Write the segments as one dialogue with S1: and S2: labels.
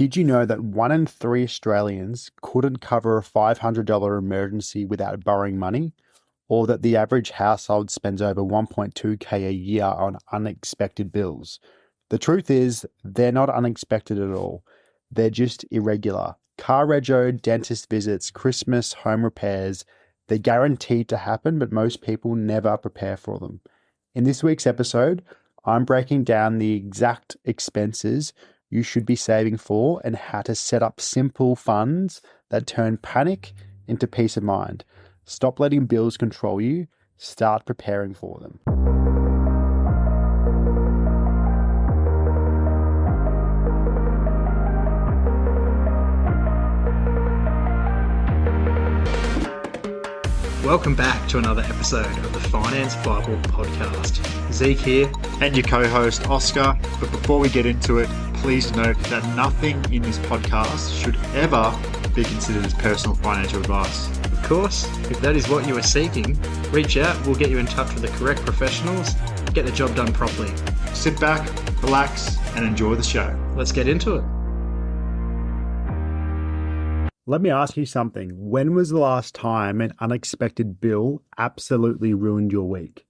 S1: Did you know that 1 in 3 Australians couldn't cover a $500 emergency without borrowing money? Or that the average household spends over 1.2K a year on unexpected bills? The truth is, they're not unexpected at all. They're just irregular. Car rego, dentist visits, Christmas, home repairs, they're guaranteed to happen, but most people never prepare for them. In this week's episode, I'm breaking down the exact expenses you should be saving for and how to set up simple funds that turn panic into peace of mind. Stop letting bills control you. Start preparing for them.
S2: Welcome back to another episode of the Finance Bible podcast. Zeke here.
S3: And your co-host Oscar. But before we get into it, please note that nothing in this podcast should ever be considered as personal financial advice.
S2: Of course, if that is what you are seeking, reach out. We'll get you in touch with the correct professionals. Get the job done properly.
S3: Sit back, relax, and enjoy the show.
S2: Let's get into it.
S1: Let me ask you something. When was the last time an unexpected bill absolutely ruined your week?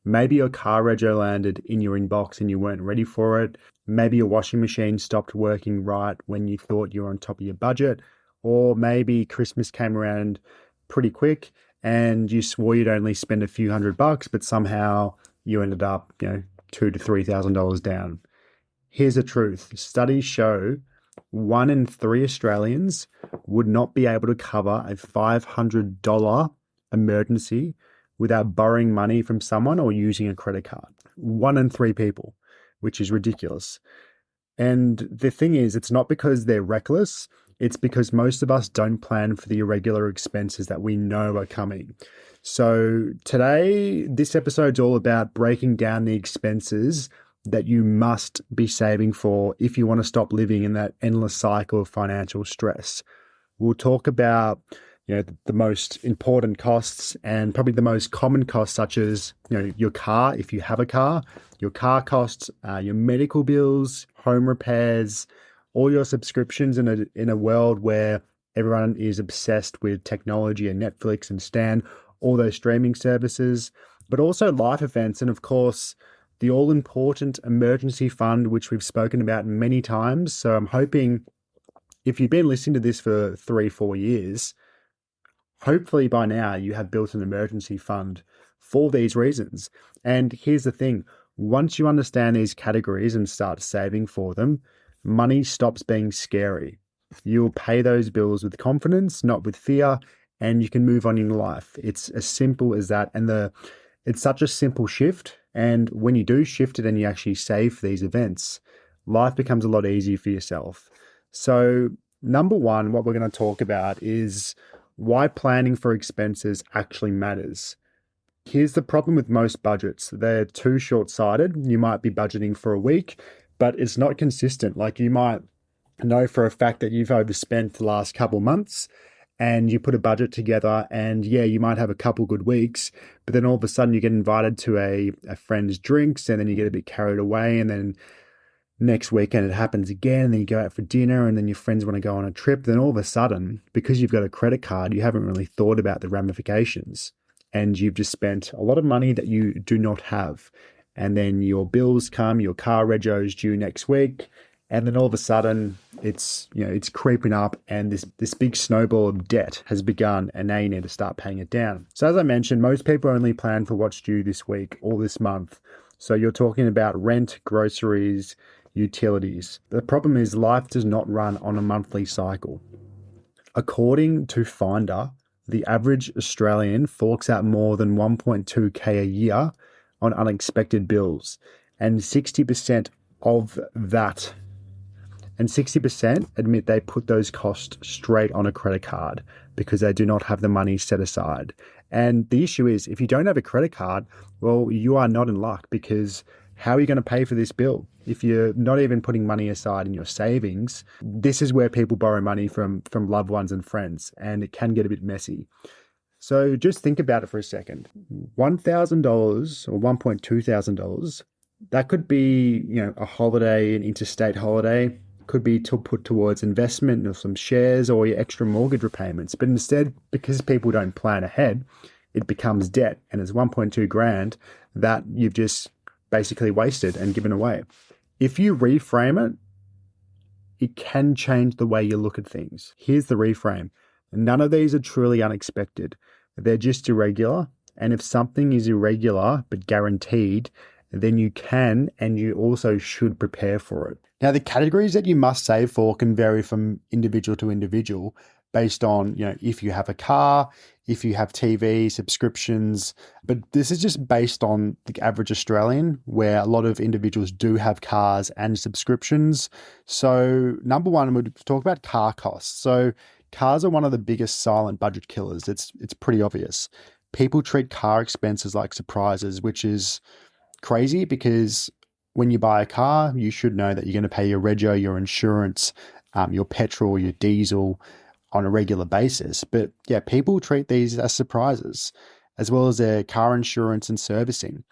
S1: Maybe your car rego landed in your inbox and you weren't ready for it. Maybe your washing machine stopped working right when you thought you were on top of your budget. Or maybe Christmas came around pretty quick and you swore you'd only spend a few $100, but somehow you ended up, $2,000 to $3,000 down. Here's the truth. Studies show 1 in 3 Australians would not be able to cover a $500 emergency without borrowing money from someone or using a credit card. 1 in 3 people, which is ridiculous. And the thing is, it's not because they're reckless. It's because most of us don't plan for the irregular expenses that we know are coming. So today, this episode's all about breaking down the expenses that you must be saving for if you want to stop living in that endless cycle of financial stress. We'll talk about the most important costs and probably the most common costs, such as your car, if you have a car, your car costs, your medical bills, home repairs, all your subscriptions in a world where everyone is obsessed with technology and Netflix and Stan, all those streaming services, but also life events and, of course, the all-important emergency fund, which we've spoken about many times. So I'm hoping if you've been listening to this for 3-4 years, hopefully by now you have built an emergency fund for these reasons. And here's the thing. Once you understand these categories and start saving for them, money stops being scary. You'll pay those bills with confidence, not with fear, and you can move on in life. It's as simple as that. And it's such a simple shift. And when you do shift it and you actually save for these events, life becomes a lot easier for yourself. So number one, what we're going to talk about is why planning for expenses actually matters. Here's the problem with most budgets. They're too short-sighted. You might be budgeting for a week, but it's not consistent. Like you might know for a fact that you've overspent the last couple months and you put a budget together and you might have a couple good weeks, but then all of a sudden you get invited to a friend's drinks and then you get a bit carried away and then next weekend it happens again and then you go out for dinner and then your friends want to go on a trip. Then all of a sudden, because you've got a credit card, you haven't really thought about the ramifications and you've just spent a lot of money that you do not have. And then your bills come, your car rego's due next week. And then all of a sudden it's creeping up and this big snowball of debt has begun and now you need to start paying it down. So as I mentioned, most people only plan for what's due this week or this month. So you're talking about rent, groceries, utilities. The problem is life does not run on a monthly cycle. According to Finder, the average Australian forks out more than 1.2K a year on unexpected bills, and 60% of that. And 60% admit they put those costs straight on a credit card because they do not have the money set aside. And the issue is, if you don't have a credit card, well, you are not in luck, because how are you going to pay for this bill? If you're not even putting money aside in your savings, this is where people borrow money from loved ones and friends, and it can get a bit messy. So just think about it for a second. $1,000 or $1,200, that could be, a holiday, an interstate holiday, could be to put towards investment or some shares or your extra mortgage repayments. But instead, because people don't plan ahead, it becomes debt, and it's 1.2 grand that you've just basically wasted and given away. If you reframe it, it can change the way you look at things. Here's the reframe. None of these are truly unexpected. They're just irregular. And if something is irregular but guaranteed, then you can and you also should prepare for it. Now, the categories that you must save for can vary from individual to individual based on, if you have a car, if you have TV, subscriptions. But this is just based on the average Australian, where a lot of individuals do have cars and subscriptions. So number one, we'll talk about car costs. So cars are one of the biggest silent budget killers. It's pretty obvious. People treat car expenses like surprises, which is crazy because when you buy a car, you should know that you're going to pay your rego, your insurance, your petrol, your diesel on a regular basis. But yeah, people treat these as surprises, as well as their car insurance and servicing.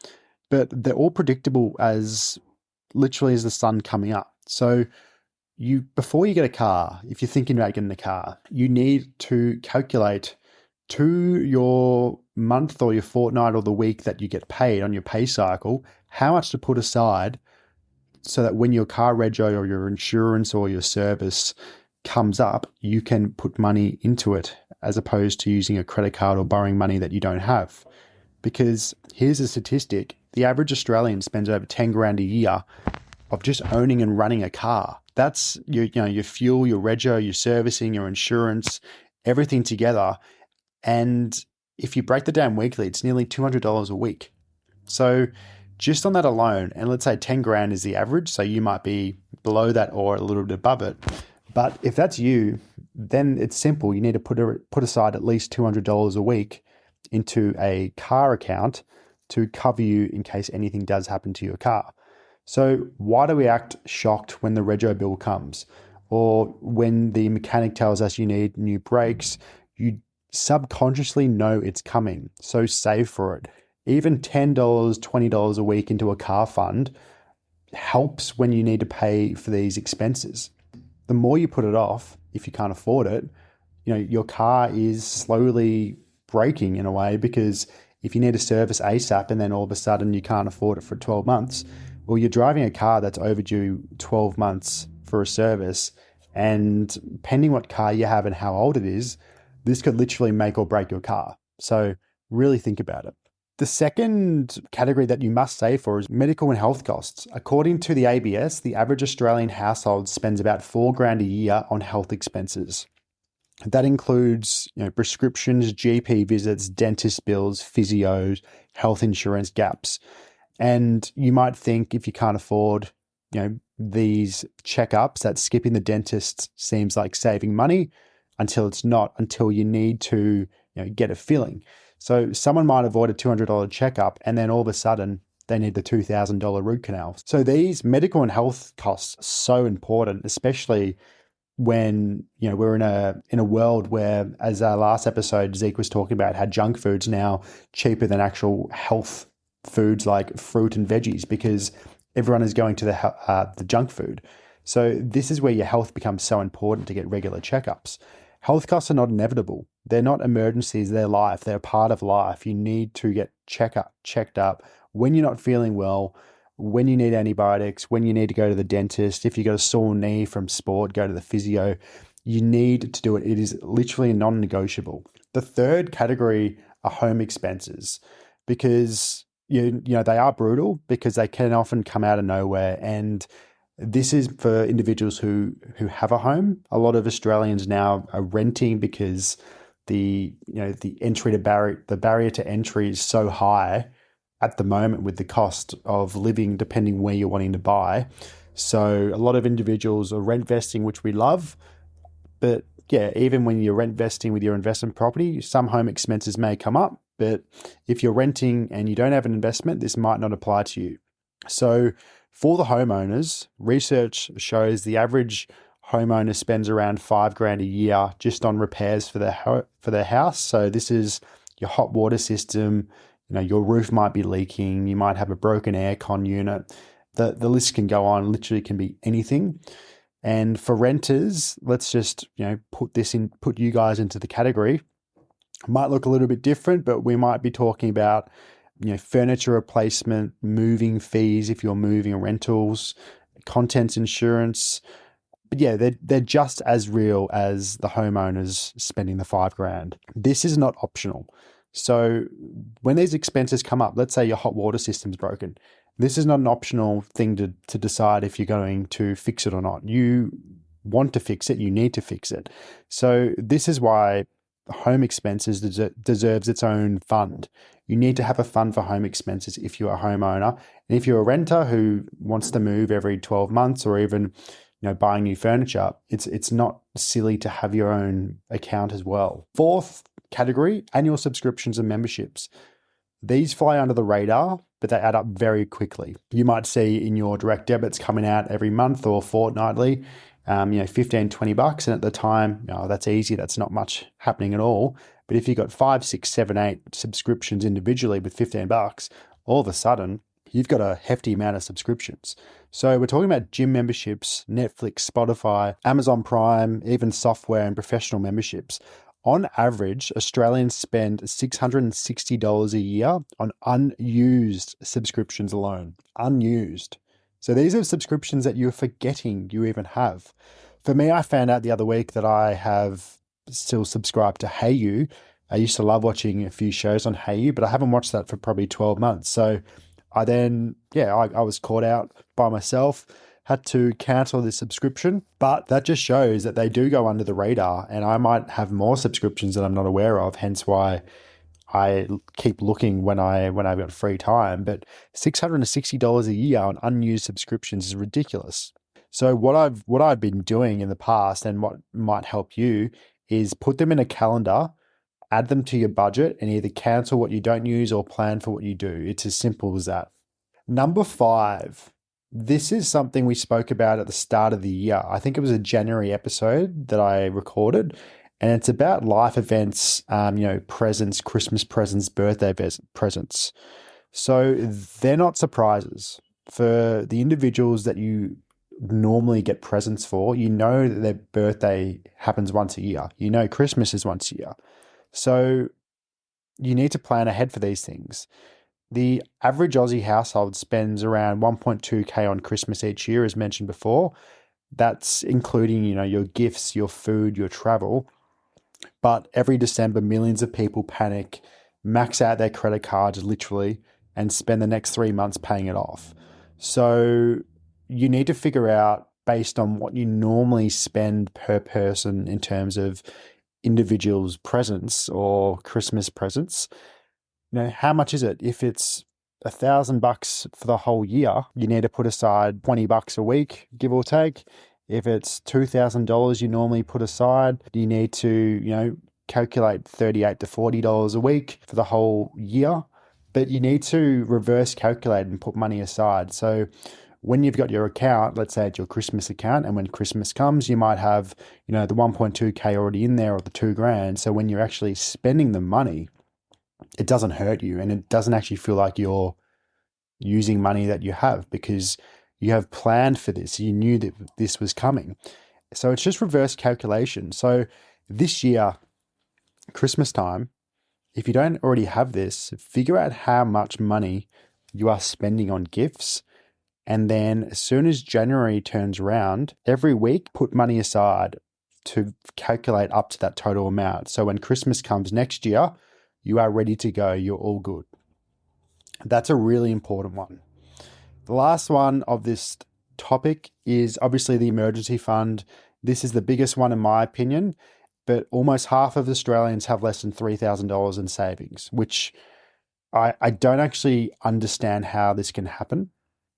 S1: But they're all predictable as literally as the sun coming up. So before you get a car, if you're thinking about getting a car, you need to calculate to your month or your fortnight or the week that you get paid on your pay cycle, how much to put aside so that when your car rego or your insurance or your service comes up, you can put money into it as opposed to using a credit card or borrowing money that you don't have. Because here's a statistic, the average Australian spends over 10 grand a year of just owning and running a car. That's your fuel, your rego, your servicing, your insurance, everything together. And if you break that down weekly, it's nearly $200 a week. So just on that alone, and let's say 10 grand is the average, so you might be below that or a little bit above it. But if that's you, then it's simple. You need to put aside at least $200 a week into a car account to cover you in case anything does happen to your car. So why do we act shocked when the rego bill comes? Or when the mechanic tells us you need new brakes? You subconsciously know it's coming, so save for it. Even $10, $20 a week into a car fund helps when you need to pay for these expenses. The more you put it off, if you can't afford it, your car is slowly breaking in a way, because if you need to service ASAP and then all of a sudden you can't afford it for 12 months, well, you're driving a car that's overdue 12 months for a service. And depending what car you have and how old it is, this could literally make or break your car. So really think about it. The second category that you must save for is medical and health costs. According to the ABS, the average Australian household spends about 4 grand a year on health expenses. That includes, prescriptions, GP visits, dentist bills, physios, health insurance gaps. And you might think if you can't afford, these checkups, that skipping the dentist seems like saving money, until it's not, until you need to get a filling. So someone might avoid a $200 checkup and then all of a sudden they need the $2,000 root canal. So these medical and health costs are so important, especially when we're in a world where, as our last episode Zeke was talking about, how junk food's now cheaper than actual health foods like fruit and veggies, because everyone is going to the junk food. So this is where your health becomes so important to get regular checkups. Health costs are not inevitable. They're not emergencies, they're life. They're part of life. You need to get checked up when you're not feeling well, when you need antibiotics, when you need to go to the dentist. If you got a sore knee from sport, go to the physio. You need to do it. It is literally non-negotiable. The third category are home expenses, because they are brutal, because they can often come out of nowhere. And this is for individuals who have a home. A lot of Australians now are renting because the barrier to entry is so high at the moment with the cost of living, depending where you're wanting to buy. So a lot of individuals are rent vesting, which we love. But yeah, even when you're rent vesting with your investment property, some home expenses may come up. But if you're renting and you don't have an investment, this might not apply to you. So for the homeowners, research shows the average homeowner spends around 5 grand a year just on repairs for their house. So this is your hot water system, your roof might be leaking, you might have a broken aircon unit. The list can go on, literally can be anything. And for renters, let's just, put you guys into the category. Might look a little bit different, but we might be talking about, furniture replacement, moving fees if you're moving, rentals, contents insurance. But yeah, they're just as real as the homeowners spending the $5,000. This is not optional. So when these expenses come up, let's say your hot water system's broken, this is not an optional thing to decide if you're going to fix it or not. You want to fix it, you need to fix it. So this is why home expenses deserves its own fund. You need to have a fund for home expenses if you're a homeowner. And if you're a renter who wants to move every 12 months or even buying new furniture, it's not silly to have your own account as well. Fourth category, annual subscriptions and memberships. These fly under the radar, but they add up very quickly. You might see in your direct debits coming out every month or fortnightly, $15, $20. And at the time, that's easy. That's not much happening at all. But if you've got 5, 6, 7, 8 subscriptions individually with $15, all of a sudden, you've got a hefty amount of subscriptions. So we're talking about gym memberships, Netflix, Spotify, Amazon Prime, even software and professional memberships. On average, Australians spend $660 a year on unused subscriptions alone. Unused. So these are subscriptions that you're forgetting you even have. For me, I found out the other week that I have still subscribed to Hayu. I used to love watching a few shows on Hayu, but I haven't watched that for probably 12 months. So I was caught out by myself, had to cancel this subscription, but that just shows that they do go under the radar, and I might have more subscriptions that I'm not aware of, hence why I keep looking when I've got free time. But $660 a year on unused subscriptions is ridiculous. So what I've been doing in the past and what might help you is put them in a calendar, add them to your budget, and either cancel what you don't use or plan for what you do. It's as simple as that. Number 5, this is something we spoke about at the start of the year. I think it was a January episode that I recorded, and it's about life events, presents, Christmas presents, birthday presents. So they're not surprises. For the individuals that you normally get presents for, that their birthday happens once a year. Christmas is once a year. So you need to plan ahead for these things. The average Aussie household spends around 1.2K on Christmas each year, as mentioned before. That's including, your gifts, your food, your travel. But every December, millions of people panic, max out their credit cards literally, and spend the next 3 months paying it off. So you need to figure out, based on what you normally spend per person in terms of individuals' presents or Christmas presents, how much is it? If it's $1,000 for the whole year, you need to put aside $20 a week, give or take. If it's $2,000 you normally put aside, you need to, calculate $38 to $40 a week for the whole year. But you need to reverse calculate and put money aside. So when you've got your account, let's say it's your Christmas account, and when Christmas comes, you might have, the 1.2K already in there or the $2,000. So when you're actually spending the money, it doesn't hurt you, and it doesn't actually feel like you're using money that you have, because you have planned for this. You knew that this was coming. So it's just reverse calculation. So this year, Christmas time, if you don't already have this, figure out how much money you are spending on gifts. And then as soon as January turns around, every week, put money aside to calculate up to that total amount. So when Christmas comes next year, you are ready to go. You're all good. That's a really important one. The last one of this topic is obviously the emergency fund. This is the biggest one in my opinion, but almost half of Australians have less than $3,000 in savings, which I don't actually understand how this can happen.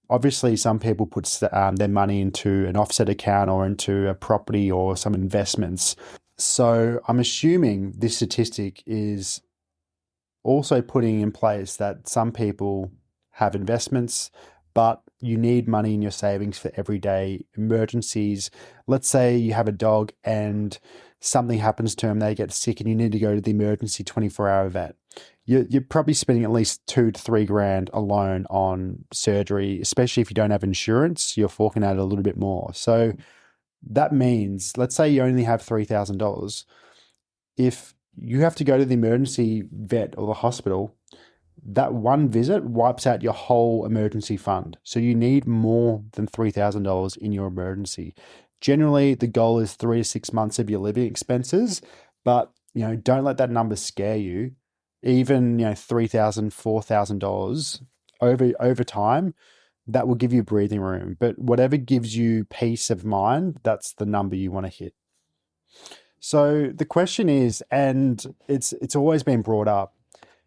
S1: Obviously, some people put their money into an offset account or into a property or some investments. So I'm assuming this statistic is also putting in place that some people have investments, but you need money in your savings for everyday emergencies. Let's say you have a dog and something happens to them, they get sick, and you need to go to the emergency 24-hour vet. You're probably spending at least $2,000 to $3,000 alone on surgery, especially if you don't have insurance. You're forking out a little bit more. So That means, let's say you only have $3,000. If you have to go to the emergency vet or the hospital, that one visit wipes out your whole emergency fund. So you need more than $3,000 in your emergency. Generally, the goal is 3 to 6 months of your living expenses, but don't let that number scare you. Even $3,000, $4,000 over time, that will give you breathing room. But whatever gives you peace of mind, that's the number you want to hit. So the question is, and it's always been brought up,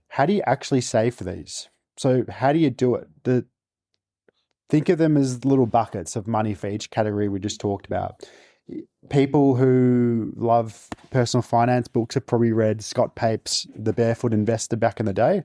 S1: how do you actually save for these? So how do you do it? Think of them as little buckets of money for each category we just talked about. People who love personal finance books have probably read Scott Pape's The Barefoot Investor back in the day.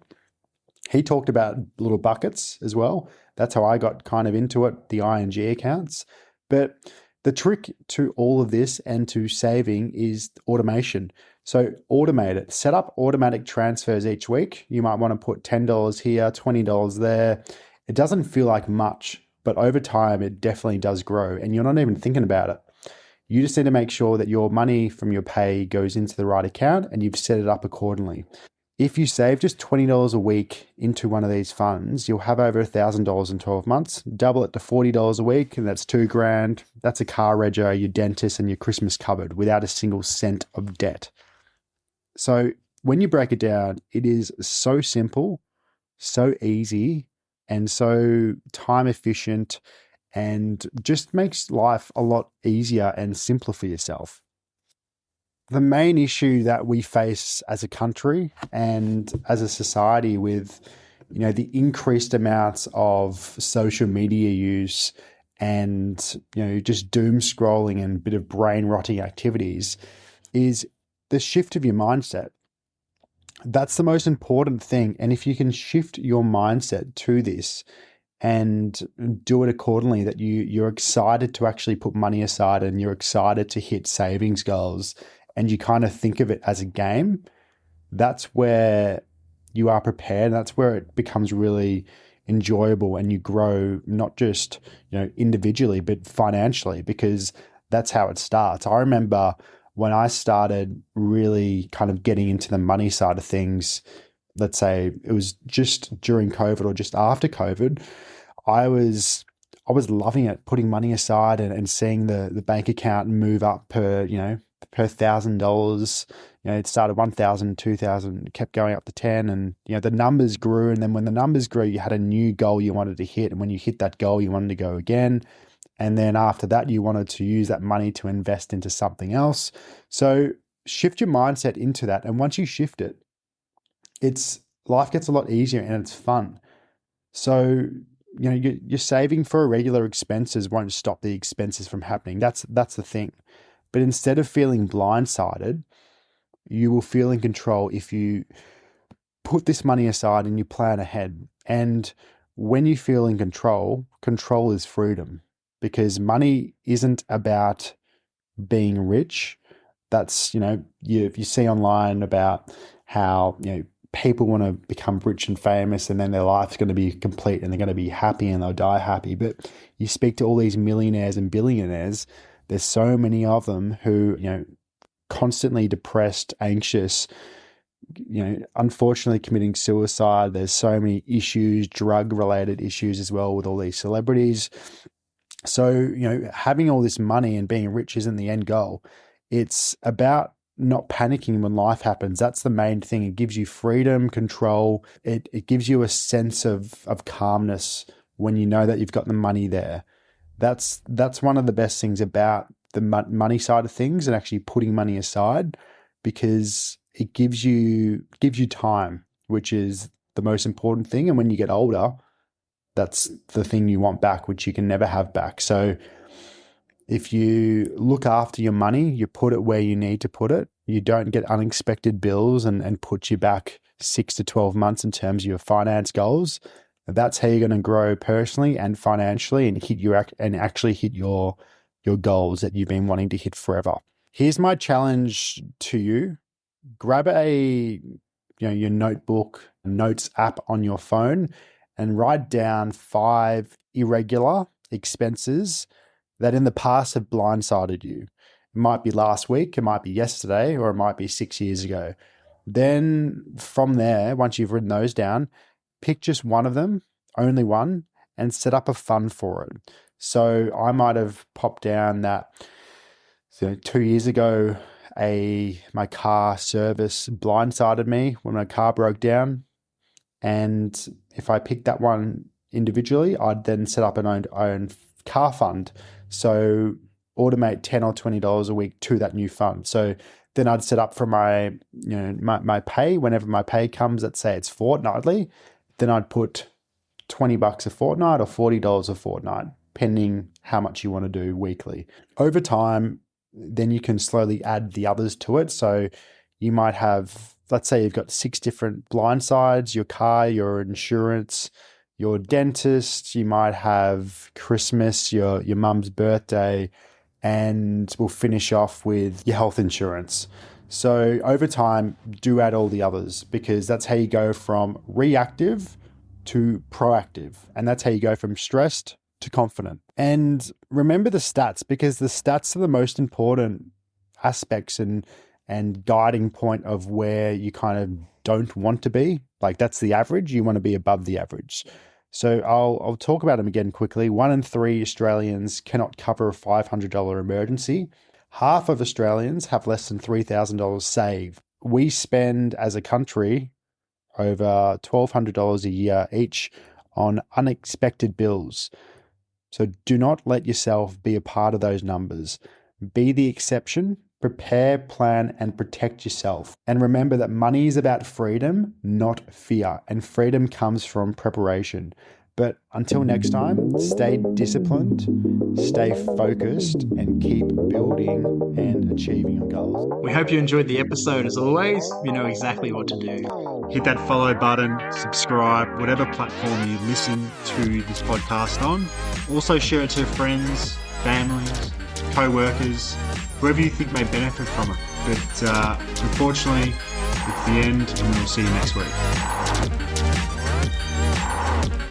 S1: He talked about little buckets as well. That's how I got kind of into it, the ING accounts. But the trick to all of this and to saving is automation. So automate it. Set up automatic transfers each week. You might want to put $10 here, $20 there. It doesn't feel like much, but over time it definitely does grow, and you're not even thinking about it. You just need to make sure that your money from your pay goes into the right account and you've set it up accordingly. If you save just $20 a week into one of these funds, you'll have over $1,000 in 12 months. Double it to $40 a week, and that's $2,000. That's a car rego, your dentist, and your Christmas cupboard without a single cent of debt. So when you break it down, it is so simple, so easy, and so time efficient, and just makes life a lot easier and simpler for yourself. The main issue that we face as a country and as a society with, the increased amounts of social media use and, just doom scrolling and a bit of brain rotting activities is the shift of your mindset. That's the most important thing. And if you can shift your mindset to this and do it accordingly, that you're excited to actually put money aside and you're excited to hit savings goals, and you kind of think of it as a game, that's where you are prepared. That's where it becomes really enjoyable, and you grow not just, individually, but financially, because that's how it starts. I remember when I started really kind of getting into the money side of things, let's say it was just during COVID or just after COVID, I was loving it, putting money aside and seeing the bank account move up per $1,000. It started 1,000, 2,000, kept going up to 10, and the numbers grew. And then when the numbers grew, you had a new goal you wanted to hit, and when you hit that goal, you wanted to go again. And then after that, you wanted to use that money to invest into something else. So shift your mindset into that, and once you shift it, life gets a lot easier and it's fun. So your saving for irregular expenses won't stop the expenses from happening. That's the thing. But instead of feeling blindsided, you will feel in control if you put this money aside and you plan ahead. And when you feel in control, control is freedom, because money isn't about being rich. That's, you see online about how, people want to become rich and famous, and then their life's going to be complete and they're going to be happy and they'll die happy. But you speak to all these millionaires and billionaires, there's so many of them who, constantly depressed, anxious, unfortunately committing suicide. There's so many issues, drug-related issues as well with all these celebrities. So, having all this money and being rich isn't the end goal. It's about not panicking when life happens. That's the main thing. It gives you freedom, control. It gives you a sense of calmness when you know that you've got the money there. That's one of the best things about the money side of things and actually putting money aside, because it gives you time, which is the most important thing. And when you get older, that's the thing you want back, which you can never have back. So if you look after your money, you put it where you need to put it, you don't get unexpected bills and put you back 6 to 12 months in terms of your finance goals, that's how you're going to grow personally and financially and actually hit your goals that you've been wanting to hit forever. Here's my challenge to you. Grab your notebook, notes app on your phone, and write down 5 irregular expenses that in the past have blindsided you. It might be last week, it might be yesterday, or it might be 6 years ago. Then from there, once you've written those down, pick just one of them, only one, and set up a fund for it. So I might have popped down that 2 years ago, my car service blindsided me when my car broke down. And if I picked that one individually, I'd then set up an own car fund. So automate $10 or $20 a week to that new fund. So then I'd set up for my pay. Whenever my pay comes, let's say it's fortnightly, then I'd put $20 a fortnight or $40 a fortnight, depending how much you want to do weekly. Over time, then you can slowly add the others to it. So you might have, let's say you've got 6 different blind sides: your car, your insurance, your dentist, you might have Christmas, your mum's birthday, and we'll finish off with your health insurance. So over time, do add all the others, because that's how you go from reactive to proactive. And that's how you go from stressed to confident. And remember the stats, because the stats are the most important aspects and guiding point of where you kind of don't want to be. Like, that's the average. You want to be above the average. So I'll talk about them again quickly. 1 in 3 Australians cannot cover a $500 emergency. Half of Australians have less than $3,000 saved. We spend as a country over $1,200 a year each on unexpected bills. So do not let yourself be a part of those numbers. Be the exception. Prepare, plan, and protect yourself. And remember that money is about freedom, not fear. And freedom comes from preparation. But until next time, stay disciplined, stay focused, and keep building and achieving your goals.
S2: We hope you enjoyed the episode. As always, you know exactly what to do.
S3: Hit that follow button, subscribe, whatever platform you listen to this podcast on. Also share it to friends, families, co-workers, whoever you think may benefit from it. But unfortunately, it's the end, and we'll see you next week.